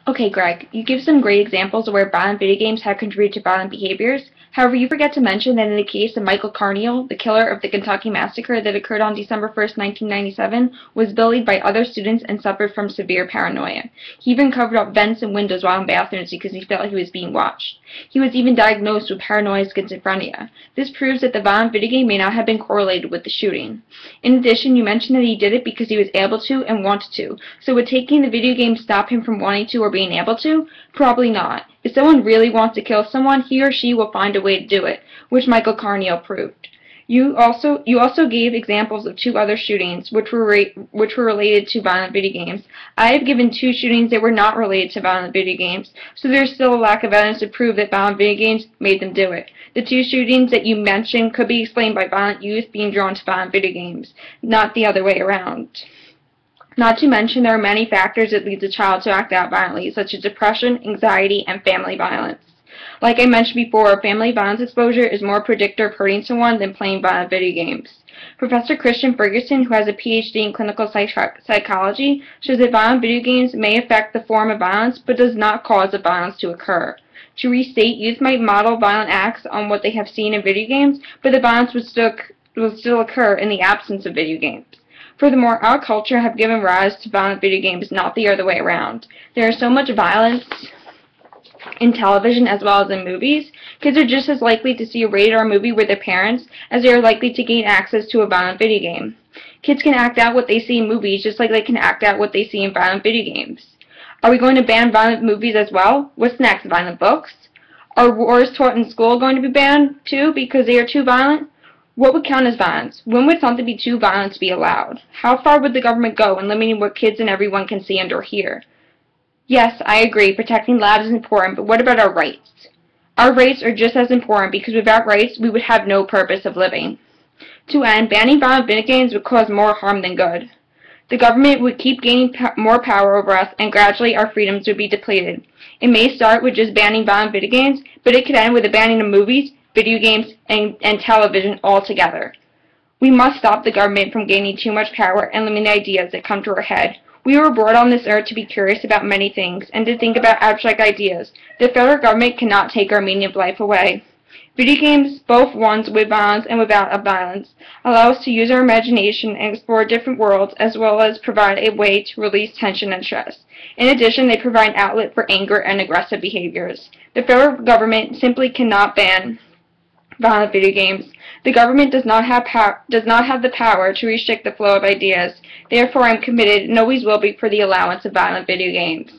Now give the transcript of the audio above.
Okay, Greg, you give some great examples of where violent video games have contributed to violent behaviors. However, you forget to mention that in the case of Michael Carneal, the killer of the Kentucky Massacre that occurred on December 1st, 1997, was bullied by other students and suffered from severe paranoia. He even covered up vents and windows while in bathrooms because he felt he was being watched. He was even diagnosed with paranoid schizophrenia. This proves that the violent video game may not have been correlated with the shooting. In addition, you mentioned that he did it because he was able to and wanted to. So would taking the video game stop him from wanting to or being able to? Probably not. If someone really wants to kill someone, he or she will find a way to do it, which Michael Carneal proved. You also gave examples of 2 other shootings which were related to violent video games. I have given 2 shootings that were not related to violent video games, so there's still a lack of evidence to prove that violent video games made them do it. The 2 shootings that you mentioned could be explained by violent youth being drawn to violent video games, not the other way around. Not to mention there are many factors that lead a child to act out violently, such as depression, anxiety, and family violence. Like I mentioned before, family violence exposure is more predictor of hurting someone than playing violent video games. Professor Christian Ferguson, who has a PhD in clinical psychology, shows that violent video games may affect the form of violence, but does not cause the violence to occur. To restate, youth might model violent acts on what they have seen in video games, but the violence will still occur in the absence of video games. Furthermore, our culture have given rise to violent video games, not the other way around. There is so much violence in television as well as in movies. Kids are just as likely to see a rated R movie with their parents as they are likely to gain access to a violent video game. Kids can act out what they see in movies just like they can act out what they see in violent video games. Are we going to ban violent movies as well? What's next? Violent books? Are wars taught in school going to be banned too because they are too violent? What would count as violence? When would something be too violent to be allowed? How far would the government go in limiting what kids and everyone can see and or hear? Yes, I agree, protecting lives is important, but what about our rights? Our rights are just as important because without rights, we would have no purpose of living. To end, banning violent video games would cause more harm than good. The government would keep gaining more power over us, and gradually our freedoms would be depleted. It may start with just banning violent video games, but it could end with the banning of movies, video games, and television altogether. We must stop the government from gaining too much power and limiting the ideas that come to our head. We were brought on this earth to be curious about many things and to think about abstract ideas. The federal government cannot take our meaning of life away. Video games, both ones with violence and without violence, allow us to use our imagination and explore different worlds as well as provide a way to release tension and stress. In addition, they provide an outlet for anger and aggressive behaviors. The federal government simply cannot ban violent video games. The government does not have the power to restrict the flow of ideas. Therefore, I am committed and always will be for the allowance of violent video games.